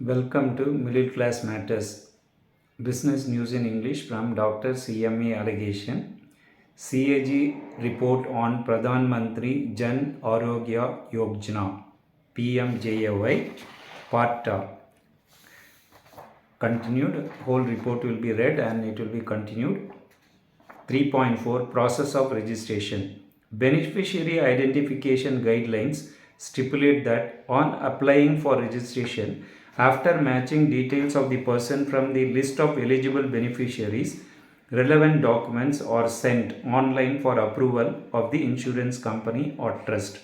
Welcome to Middle Class Matters, Business News in English from Dr CMA Alagesan. CAG report on Pradhan Mantri Jan Arogya Yojana, PMJAY, part continued. Whole report will be read and it will be continued. 3.4 Process of registration. Beneficiary identification guidelines stipulate that on applying for registration, after matching details of the person from the list of eligible beneficiaries, relevant documents are sent online for approval of the insurance company or trust.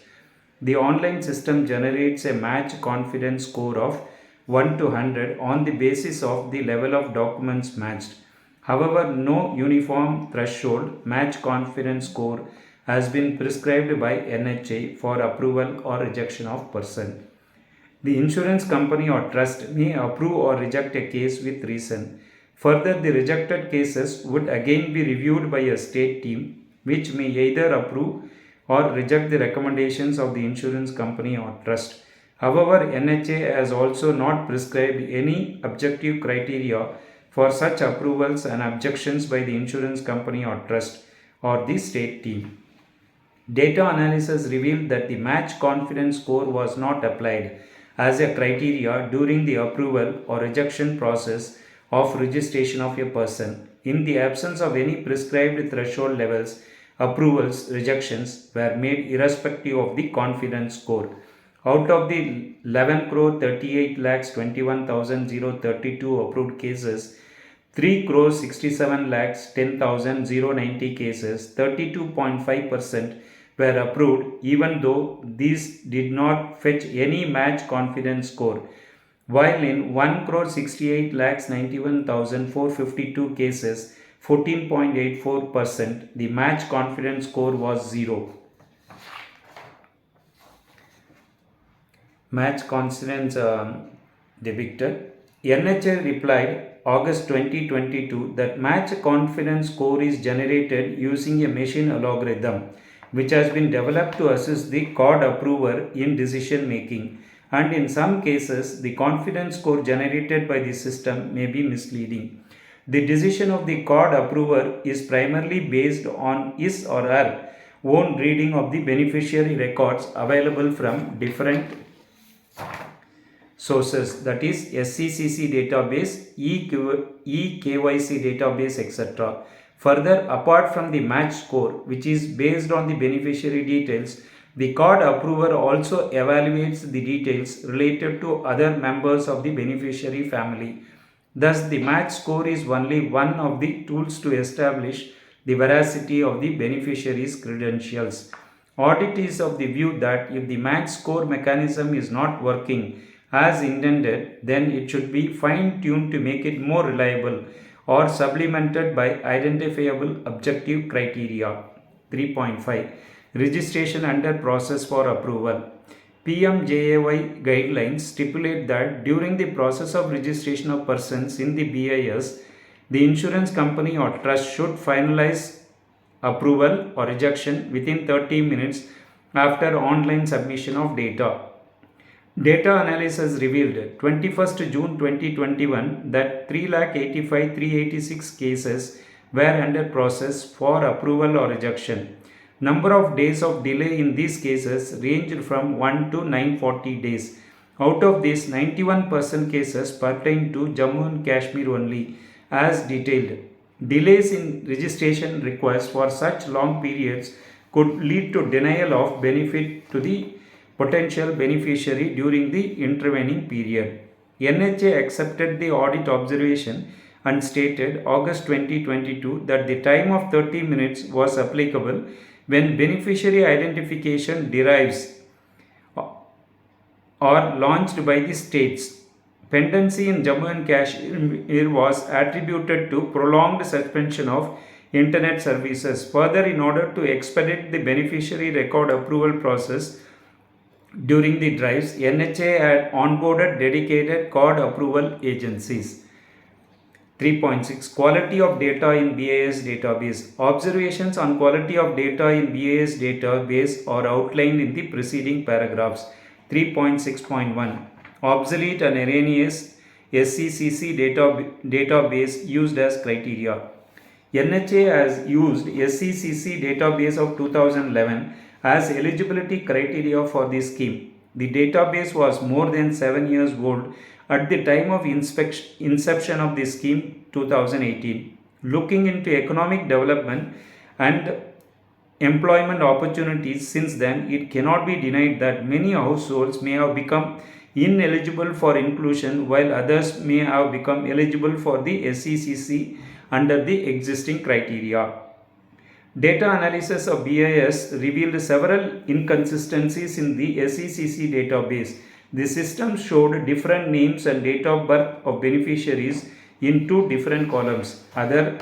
The online system generates a match confidence score of 1 to 100 on the basis of the level of documents matched. However, no uniform threshold match confidence score has been prescribed by NHA for approval or rejection of person. The insurance company or trust may approve or reject a case with reason. Further, the rejected cases would again be reviewed by a state team, which may either approve or reject the recommendations of the insurance company or trust. However, NHA has also not prescribed any objective criteria for such approvals and objections by the insurance company or trust or the state team. Data analysis revealed that the match confidence score was not applied as a criteria during the approval or rejection process of registration of a person. In the absence of any prescribed threshold levels, approvals, rejections were made irrespective of the confidence score. Out of the 11 crore 38 lakhs 21,032 approved cases, 3 crores 67 lakhs 10,090 cases, 32.5% were approved, even though these did not fetch any match confidence score, while in 1 crore 68 lakhs 91,452 cases, 14.84%, the match confidence score was 0. Match confidence depicted. NHA replied August 2022 that match confidence score is generated using a machine algorithm which has been developed to assist the card approver in decision making, and in some cases the confidence score generated by the system may be misleading. The decision of the card approver is primarily based on his or her own reading of the beneficiary records available from different sources, that is SCCC database, eKYC database, etc. Further, apart from the match score, which is based on the beneficiary details, the card approver also evaluates the details related to other members of the beneficiary family. Thus, the match score is only one of the tools to establish the veracity of the beneficiary's credentials. Audit is of the view that if the match score mechanism is not working as intended, then it should be fine-tuned to make it more reliable or supplemented by identifiable objective criteria. 3.5 Registration under process for approval. PMJAY guidelines stipulate that during the process of registration of persons in the BIS, the insurance company or trust should finalize approval or rejection within 30 minutes after online submission of data. Data analysis revealed 21st June 2021 that 3,85,386 cases were under process for approval or rejection. Number of days of delay in these cases ranged from 1 to 940 days. Out of these, 91% cases pertain to Jammu and Kashmir only, as detailed. Delays in registration requests for such long periods could lead to denial of benefit to the potential beneficiary during the intervening period. NHA accepted the audit observation and stated August 2022 that the time of 30 minutes was applicable when beneficiary identification derives or launched by the states. Pendency in Jammu and Kashmir was attributed to prolonged suspension of internet services. Further, in order to expedite the beneficiary record approval process during the drives, NHA had onboarded dedicated card approval agencies. 3.6 Quality of data in BIS database. Observations on quality of data in BIS database are outlined in the preceding paragraphs. 3.6.1 obsolete and erroneous SCCC database used as criteria. NHA has used SCCC database of 2011 as eligibility criteria for this scheme. The database was more than 7 years old at the time of inception of the scheme 2018. Looking into economic development and employment opportunities since then, it cannot be denied that many households may have become ineligible for inclusion while others may have become eligible for the SCCC under the existing criteria. Data analysis of BIS revealed several inconsistencies in the SCCC database. The system showed different names and date of birth of beneficiaries in two different columns. Other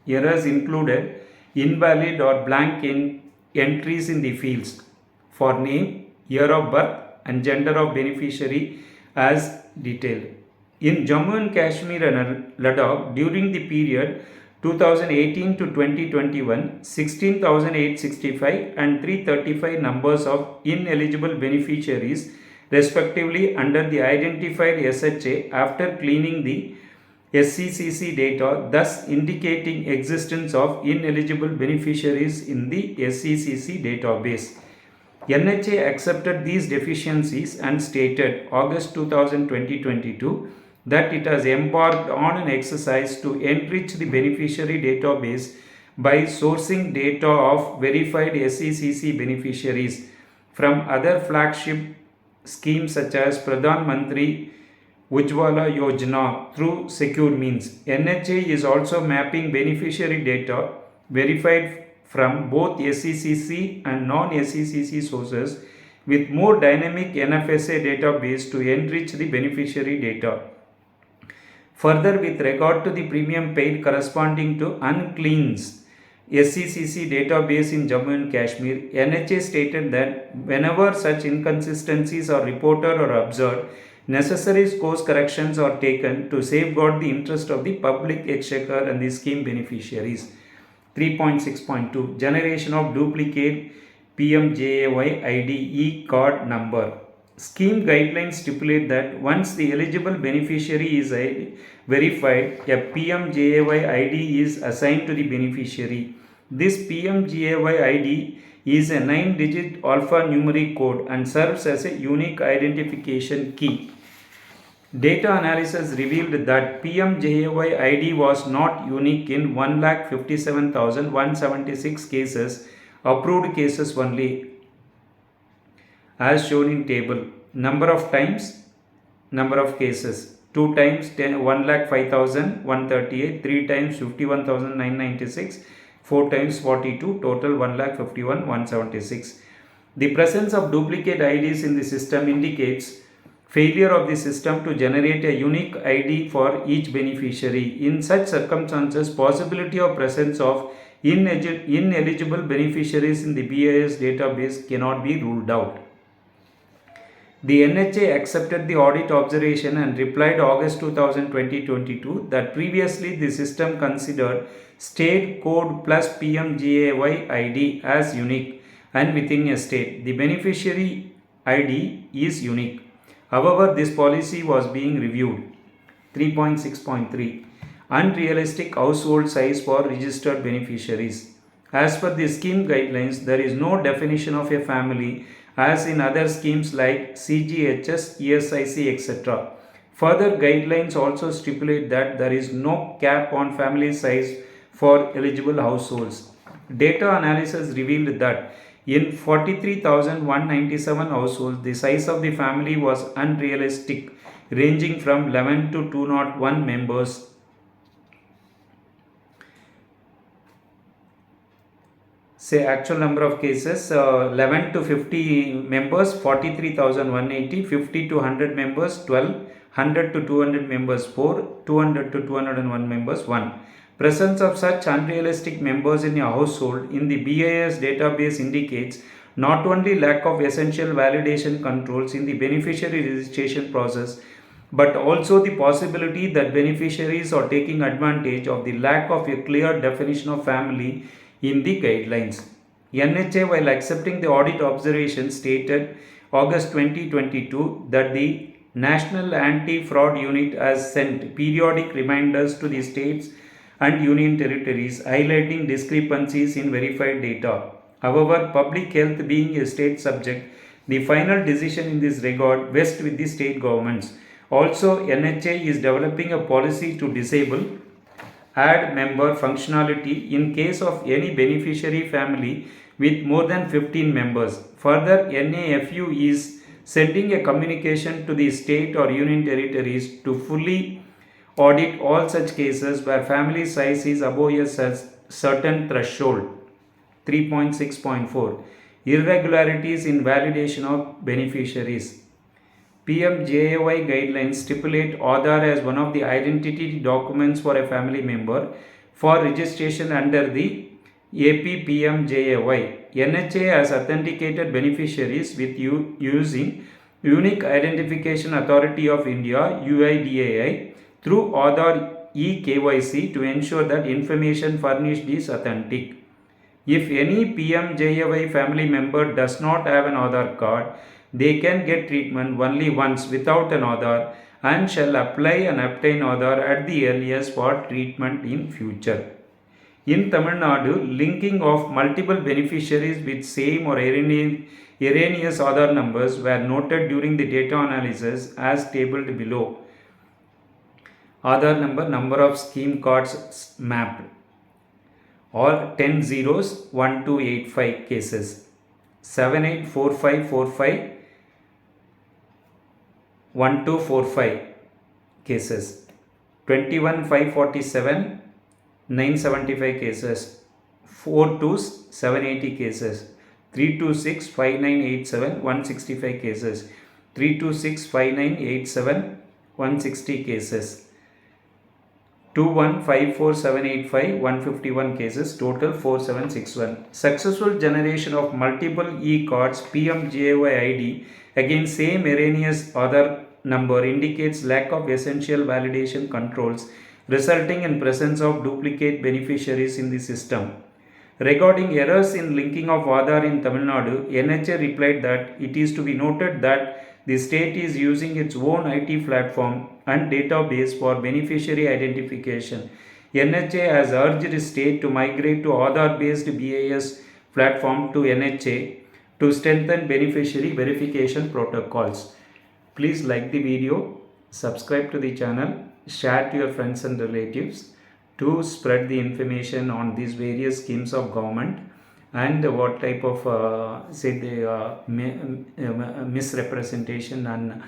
errors included invalid or blank entries in the fields for name, year of birth, and gender of beneficiary as detailed. In Jammu and Kashmir and Ladakh, during the period 2018 to 2021, 16,865 and 335 numbers of ineligible beneficiaries respectively under the identified SHA after cleaning the SCCC data, thus indicating existence of ineligible beneficiaries in the SCCC database. NHA accepted these deficiencies and stated August 2022 that it has embarked on an exercise to enrich the beneficiary database by sourcing data of verified SCCC beneficiaries from other flagship schemes such as Pradhan Mantri Ujjwala Yojana through secure means. NHA is also mapping beneficiary data verified from both SCCC and non-SCCC sources with more dynamic NFSA database to enrich the beneficiary data. Further, with regard to the premium paid corresponding to uncleaned SCCC database in Jammu and Kashmir, NHA stated that whenever such inconsistencies are reported or observed, necessary course corrections are taken to safeguard the interest of the public exchequer and the scheme beneficiaries. 3.6.2 Generation of duplicate PMJAY ID e-card number. Scheme guidelines stipulate that once the eligible beneficiary is verified, a PMJAY ID is assigned to the beneficiary. This PMJAY ID is a 9-digit alphanumeric code and serves as a unique identification key. Data analysis revealed that PMJAY ID was not unique in 1,57,176 cases, approved cases only, as shown in table. Number of times, number of cases, 2 times 1,05,138, 3 times 51,996, 4 times 42, total 1,51,176. The presence of duplicate IDs in the system indicates failure of the system to generate a unique ID for each beneficiary. In such circumstances, possibility of presence of ineligible beneficiaries in the BIS database cannot be ruled out. The NHA accepted the audit observation and replied August 2022 that previously the system considered state code plus PMJAY ID as unique and within a state. The beneficiary ID is unique. However, this policy was being reviewed. 3.6.3 Unrealistic household size for registered beneficiaries. As per the scheme guidelines, there is no definition of a family as in other schemes like CGHS, ESIC, etc. Further guidelines also stipulate that there is no cap on family size for eligible households. Data analysis revealed that in 43,197 households, the size of the family was unrealistic, ranging from 11 to 201 members. Say actual number of cases 11 to 50 members 43,180, 50 to 100 members 12, 100 to 200 members 4, 200 to 201 members 1. Presence of such unrealistic members in a household in the BIS database indicates not only lack of essential validation controls in the beneficiary registration process, but also the possibility that beneficiaries are taking advantage of the lack of a clear definition of family in the guidelines. NHA, while accepting the audit observation, stated August 2022 that the National Anti-Fraud Unit has sent periodic reminders to the states and union territories highlighting discrepancies in verified data. However, public health being a state subject, the final decision in this regard rests with the state governments. Also, NHA is developing a policy to disable add member functionality in case of any beneficiary family with more than 15 members. Further, NAFU is sending a communication to the state or union territories to fully audit all such cases where family size is above a certain threshold. 3.6.4 Irregularities in validation of beneficiaries. PMJAY guidelines stipulate Aadhaar as one of the identity documents for a family member for registration under the AP PMJAY. NHA has authenticated beneficiaries with using Unique Identification Authority of India UIDAI through Aadhaar eKYC to ensure that information furnished is authentic. If any PMJAY family member does not have an Aadhaar card, they can get treatment only once without an Aadhaar and shall apply and obtain Aadhaar at the earliest for treatment in future. In Tamil Nadu, linking of multiple beneficiaries with same or erroneous Aadhaar numbers were noted during the data analysis as tabled below. Aadhaar number of scheme cards mapped, or 10 zeros 1285 cases, 784545 1245 cases, 21547 975 cases, 42s 780 cases, 326 5987 165 cases, 326 5987 160 cases, 2154785 151 cases, total 4761. Successful generation of multiple e-cards PMJAY ID against same erroneous Aadhaar number indicates lack of essential validation controls resulting in presence of duplicate beneficiaries in the system. Regarding errors in linking of Aadhaar in Tamil Nadu, NHA replied that it is to be noted that the state is using its own IT platform and database for beneficiary identification. NHA has urged the state to migrate to Aadhaar-based BAS platform to NHA to strengthen beneficiary verification protocols. Please like the video, subscribe to the channel, share to your friends and relatives to spread the information on these various schemes of government and what type of misrepresentation and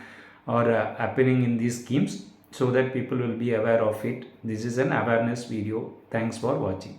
or happening in these schemes, so that people will be aware of it. This is an awareness video. Thanks for watching.